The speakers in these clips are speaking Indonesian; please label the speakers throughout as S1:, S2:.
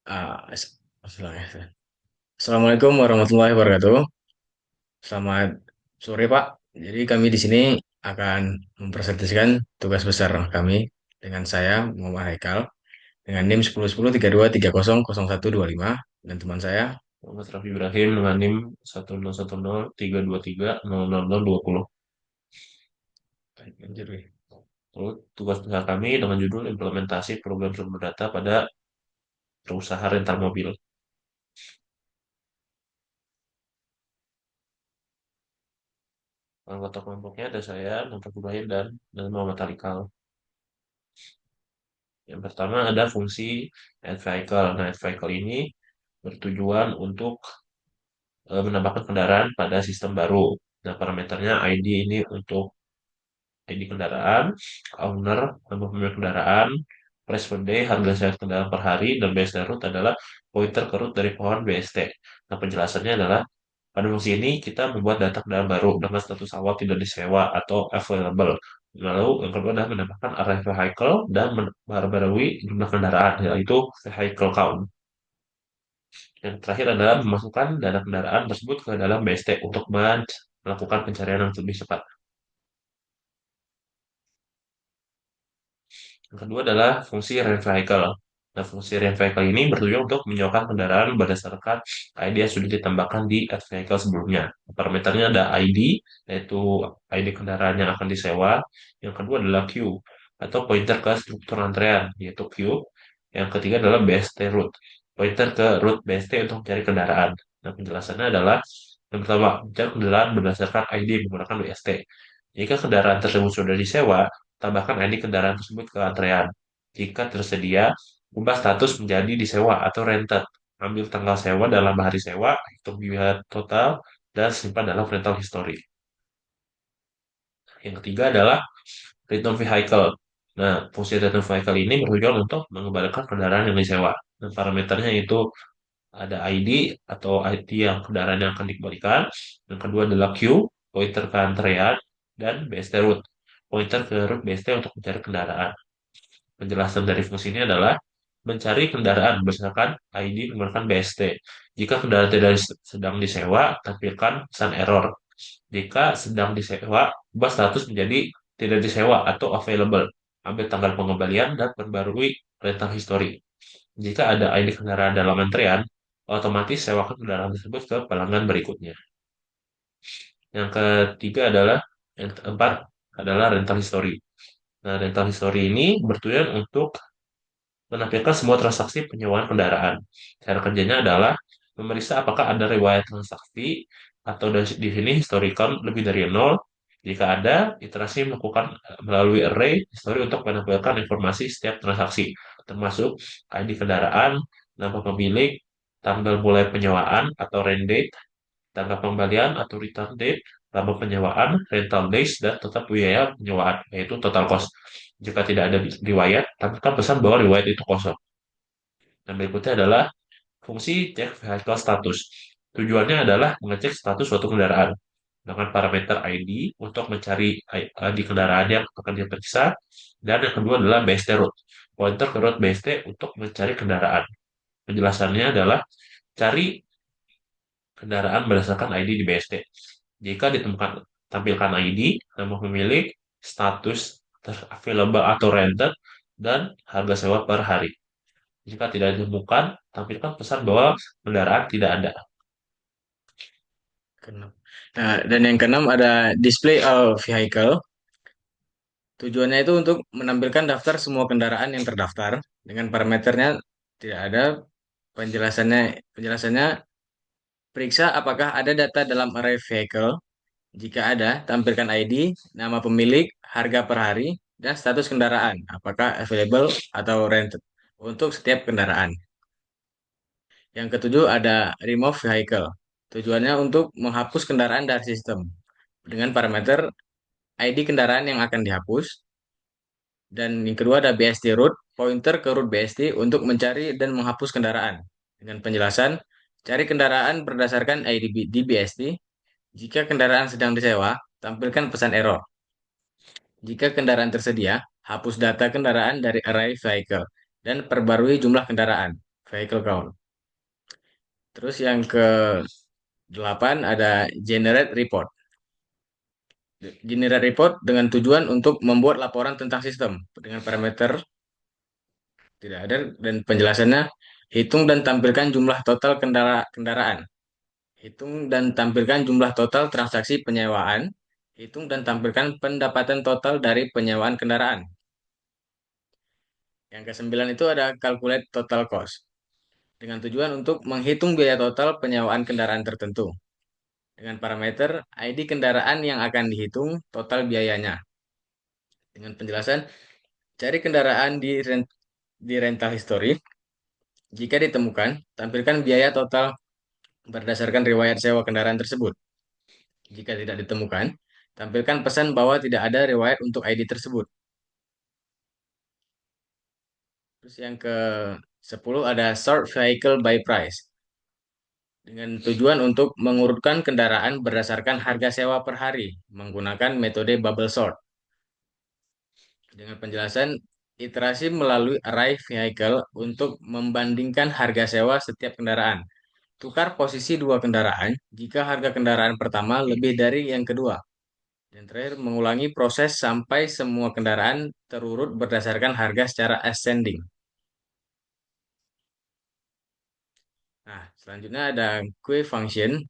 S1: Assalamualaikum warahmatullahi wabarakatuh. Selamat sore, Pak. Jadi kami di sini akan mempresentasikan tugas besar kami dengan saya Muhammad Haikal dengan NIM 101032300125 dan teman saya.
S2: Muhammad Rafi Ibrahim dengan NIM 1010320020.
S1: Lanjut, Wih.
S2: Lalu tugas besar kami dengan judul implementasi program sumber data pada perusahaan rental mobil. Anggota kelompoknya ada saya, Muhammad Ibrahim dan Muhammad Alikal. Yang pertama ada fungsi add vehicle. Nah, add vehicle ini bertujuan untuk menambahkan kendaraan pada sistem baru. Nah, parameternya ID ini untuk ID kendaraan, owner, nama pemilik kendaraan, price per day, harga sewa kendaraan per hari, dan base route adalah pointer ke root dari pohon BST. Nah, penjelasannya adalah pada fungsi ini kita membuat data kendaraan baru dengan status awal tidak disewa atau available. Lalu yang kedua adalah menambahkan array vehicle dan memperbarui jumlah kendaraan, yaitu vehicle count. Yang terakhir adalah memasukkan data kendaraan tersebut ke dalam BST untuk melakukan pencarian yang lebih cepat. Yang kedua adalah fungsi rent vehicle. Nah, fungsi rent vehicle ini bertujuan untuk menyewakan kendaraan berdasarkan ID yang sudah ditambahkan di add vehicle sebelumnya. Parameternya ada ID, yaitu ID kendaraan yang akan disewa. Yang kedua adalah queue, atau pointer ke struktur antrean, yaitu queue. Yang ketiga adalah BST route, pointer ke route BST untuk mencari kendaraan. Nah, penjelasannya adalah yang pertama, mencari kendaraan berdasarkan ID menggunakan BST. Jika kendaraan tersebut sudah disewa, tambahkan ID kendaraan tersebut ke antrean. Jika tersedia, ubah status menjadi disewa atau rented. Ambil tanggal sewa dalam hari sewa, hitung biaya total, dan simpan dalam rental history. Yang ketiga adalah return vehicle. Nah, fungsi return vehicle ini bertujuan untuk mengembalikan kendaraan yang disewa. Dan parameternya itu ada ID atau ID yang kendaraan yang akan dikembalikan. Yang kedua adalah queue, pointer ke antrean, dan BST route, pointer ke route BST untuk mencari kendaraan. Penjelasan dari fungsi ini adalah mencari kendaraan berdasarkan ID menggunakan BST. Jika kendaraan tidak sedang disewa, tampilkan pesan error. Jika sedang disewa, ubah status menjadi tidak disewa atau available. Ambil tanggal pengembalian dan perbarui rental history. Jika ada ID kendaraan dalam antrean, otomatis sewakan kendaraan tersebut ke pelanggan berikutnya. Yang ketiga adalah, yang keempat adalah rental history. Nah, rental history ini bertujuan untuk menampilkan semua transaksi penyewaan kendaraan. Cara kerjanya adalah memeriksa apakah ada riwayat transaksi atau di sini historical lebih dari nol. Jika ada, iterasi melakukan melalui array history untuk menampilkan informasi setiap transaksi, termasuk ID kendaraan, nama pemilik, tanggal mulai penyewaan atau rent date, tanggal pengembalian atau return date, lama penyewaan, rental days, dan total biaya penyewaan, yaitu total cost. Jika tidak ada riwayat, tampilkan pesan bahwa riwayat itu kosong. Dan berikutnya adalah fungsi cek vehicle status. Tujuannya adalah mengecek status suatu kendaraan dengan parameter ID untuk mencari ID kendaraan yang akan diperiksa. Dan yang kedua adalah BST route, pointer ke route BST untuk mencari kendaraan. Penjelasannya adalah cari kendaraan berdasarkan ID di BST. Jika ditemukan tampilkan ID, nama pemilik, status available atau rented, dan harga sewa per hari. Jika tidak ditemukan, tampilkan pesan bahwa kendaraan tidak ada.
S1: Keenam. Nah, dan yang keenam ada display of vehicle. Tujuannya itu untuk menampilkan daftar semua kendaraan yang terdaftar dengan parameternya tidak ada penjelasannya. Penjelasannya, periksa apakah ada data dalam array vehicle. Jika ada, tampilkan ID, nama pemilik, harga per hari, dan status kendaraan, apakah available atau rented untuk setiap kendaraan. Yang ketujuh ada remove vehicle. Tujuannya untuk menghapus kendaraan dari sistem dengan parameter ID kendaraan yang akan dihapus. Dan yang kedua ada BSD route, pointer ke route BSD untuk mencari dan menghapus kendaraan. Dengan penjelasan, cari kendaraan berdasarkan ID di BSD. Jika kendaraan sedang disewa, tampilkan pesan error. Jika kendaraan tersedia, hapus data kendaraan dari array vehicle dan perbarui jumlah kendaraan. vehicle count. Terus yang ke-8 ada generate report. Generate report dengan tujuan untuk membuat laporan tentang sistem dengan parameter tidak ada dan penjelasannya hitung dan tampilkan jumlah total kendaraan. Hitung dan tampilkan jumlah total transaksi penyewaan. Hitung dan tampilkan pendapatan total dari penyewaan kendaraan. Yang ke-9 itu ada calculate total cost. Dengan tujuan untuk menghitung biaya total penyewaan kendaraan tertentu. Dengan parameter ID kendaraan yang akan dihitung total biayanya. Dengan penjelasan, cari kendaraan di rental history. Jika ditemukan, tampilkan biaya total berdasarkan riwayat sewa kendaraan tersebut. Jika tidak ditemukan, tampilkan pesan bahwa tidak ada riwayat untuk ID tersebut. Terus yang ke-10 ada sort vehicle by price. Dengan tujuan untuk mengurutkan kendaraan berdasarkan harga sewa per hari menggunakan metode bubble sort. Dengan penjelasan, iterasi melalui array vehicle untuk membandingkan harga sewa setiap kendaraan. Tukar posisi dua kendaraan jika harga kendaraan pertama lebih dari yang kedua. Dan terakhir, mengulangi proses sampai semua kendaraan terurut berdasarkan harga secara ascending. Nah, selanjutnya ada queue function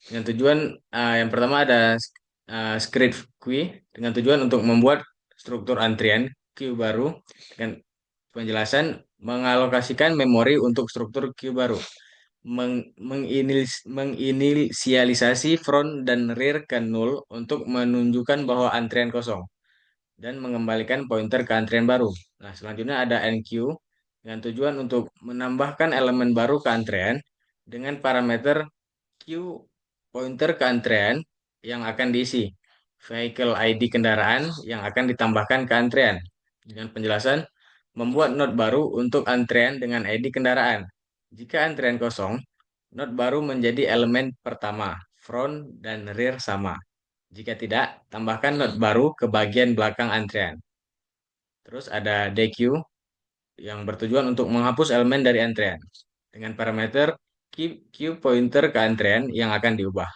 S1: dengan tujuan yang pertama ada script queue dengan tujuan untuk membuat struktur antrian queue baru dengan penjelasan mengalokasikan memori untuk struktur queue baru, menginisialisasi front dan rear ke null untuk menunjukkan bahwa antrian kosong dan mengembalikan pointer ke antrian baru. Nah, selanjutnya ada enqueue dengan tujuan untuk menambahkan elemen baru ke antrean dengan parameter queue pointer ke antrean yang akan diisi. Vehicle ID kendaraan yang akan ditambahkan ke antrean. Dengan penjelasan, membuat node baru untuk antrean dengan ID kendaraan. Jika antrean kosong, node baru menjadi elemen pertama, front dan rear sama. Jika tidak, tambahkan node baru ke bagian belakang antrean. Terus ada DQ yang bertujuan untuk menghapus elemen dari antrean dengan parameter queue pointer ke antrean yang akan diubah.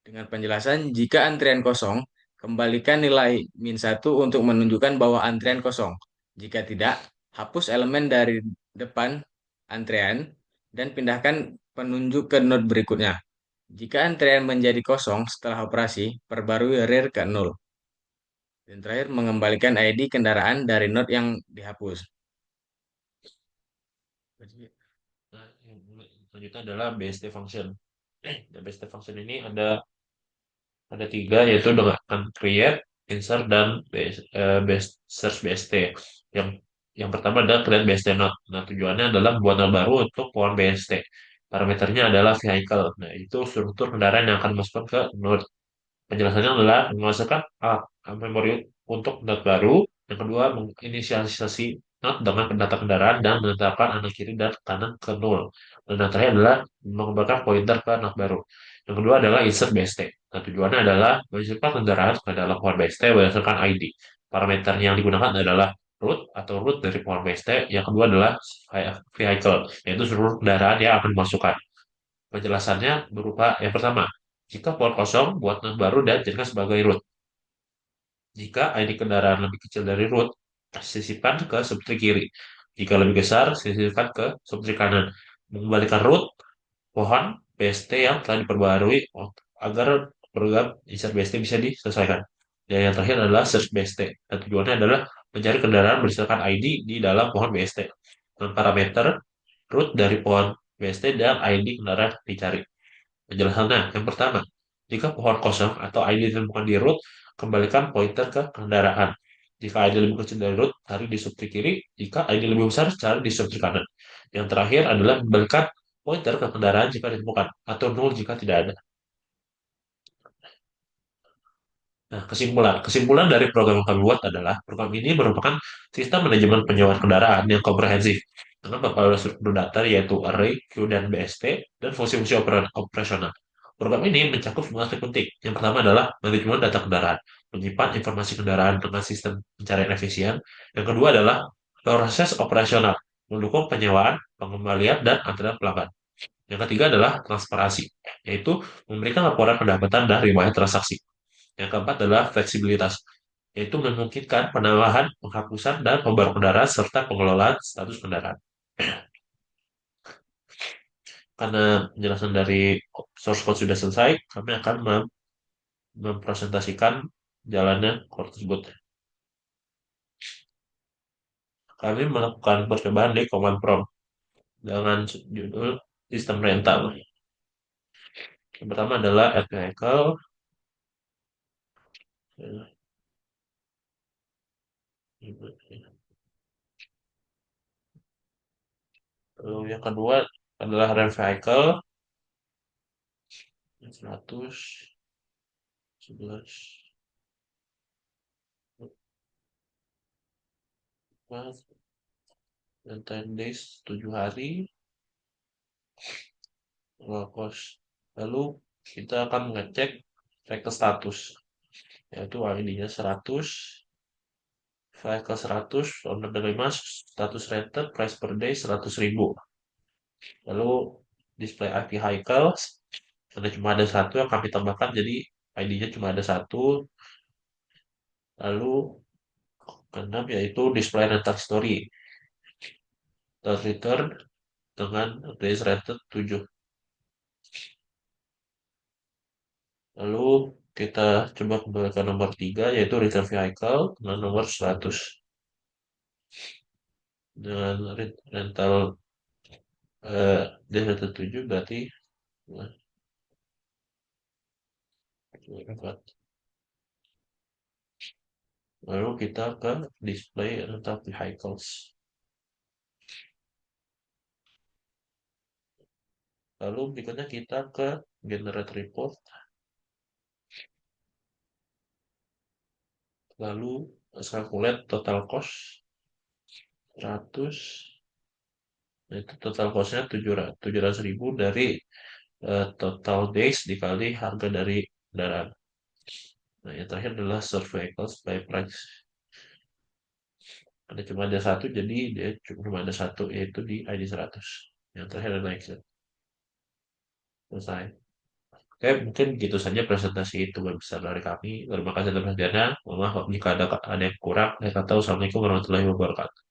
S1: Dengan penjelasan, jika antrean kosong, kembalikan nilai -1 untuk menunjukkan bahwa antrean kosong. Jika tidak, hapus elemen dari depan antrean dan pindahkan penunjuk ke node berikutnya. Jika antrean menjadi kosong setelah operasi, perbarui rear ke 0. Dan terakhir, mengembalikan ID kendaraan dari node yang dihapus.
S2: Nah, yang selanjutnya adalah BST function. Dan BST function ini ada tiga, yaitu dengan create, insert, dan search BST. Yang yang pertama adalah create BST node. Nah, tujuannya adalah membuat node baru untuk pohon BST. Parameternya adalah vehicle. Nah, itu struktur kendaraan yang akan masuk ke node. Penjelasannya adalah memasukkan memori untuk node baru. Yang kedua, menginisialisasi node dengan data kendaraan dan menetapkan anak kiri dan kanan ke nol. Dan yang terakhir adalah mengembangkan pointer ke node baru. Yang kedua adalah insert BST. Nah, tujuannya adalah memasukkan kendaraan ke dalam pohon BST berdasarkan ID. Parameternya yang digunakan adalah root atau root dari pohon BST. Yang kedua adalah vehicle, yaitu seluruh kendaraan yang akan dimasukkan. Penjelasannya berupa yang pertama, jika port kosong, buat node baru dan jadikan sebagai root. Jika ID kendaraan lebih kecil dari root, sisipkan ke subtree kiri. Jika lebih besar, sisipkan ke subtree kanan. Mengembalikan root, pohon BST yang telah diperbarui agar program insert BST bisa diselesaikan. Dan yang terakhir adalah search BST. Dan tujuannya adalah mencari kendaraan berdasarkan ID di dalam pohon BST. Dan parameter root dari pohon BST dan ID kendaraan dicari. Penjelasannya, yang pertama, jika pohon kosong atau ID ditemukan di root, kembalikan pointer ke kendaraan. Jika ID lebih kecil dari root, cari di subtree kiri. Jika ID lebih besar, cari di subtree kanan. Yang terakhir adalah kembalikan pointer ke kendaraan jika ditemukan, atau nol jika tidak ada. Nah, kesimpulan. Kesimpulan dari program yang kami buat adalah program ini merupakan sistem manajemen penyewaan kendaraan yang komprehensif dengan beberapa struktur data yaitu array, queue, dan BST, dan fungsi-fungsi operasional. Program ini mencakup semua aspek penting. Yang pertama adalah manajemen data kendaraan, menyimpan informasi kendaraan dengan sistem pencarian efisien. Yang kedua adalah proses operasional, mendukung penyewaan, pengembalian, dan antrean pelanggan. Yang ketiga adalah transparansi, yaitu memberikan laporan pendapatan dan riwayat transaksi. Yang keempat adalah fleksibilitas, yaitu memungkinkan penambahan, penghapusan, dan pembaruan kendaraan serta pengelolaan status kendaraan. Karena penjelasan dari source code sudah selesai, kami akan mempresentasikan jalannya code tersebut. Kami melakukan percobaan di command prompt dengan judul sistem rental. Yang pertama adalah add vehicle. Lalu yang kedua adalah rent vehicle 111 dan 10 days 7 hari low cost. Lalu kita akan mengecek vehicle status, yaitu ID-nya 100, vehicle 100, owner menerima, status rented, price per day 100.000. Lalu display IP vehicle, karena cuma ada satu yang kami tambahkan, jadi ID-nya cuma ada satu. Lalu keenam yaitu display rental history, return dengan days rated 7. Lalu kita coba kembali ke nomor 3 yaitu return vehicle dengan nomor 100. Dengan rental days rated 7 berarti nah, lalu kita ke display rental vehicles. Lalu berikutnya kita ke generate report. Lalu calculate total cost 100. Nah, itu total costnya 700.000 dari total days dikali harga dari kendaraan. Nah, yang terakhir adalah search vehicles by price. Ada cuma ada satu, jadi dia cuma ada satu, yaitu di ID 100. Yang terakhir adalah Excel. Selesai. Oke, mungkin gitu saja presentasi itu besar dari kami. Terima kasih atas perhatiannya. Mohon maaf jika ada yang kurang. Saya kata, Assalamualaikum warahmatullahi wabarakatuh.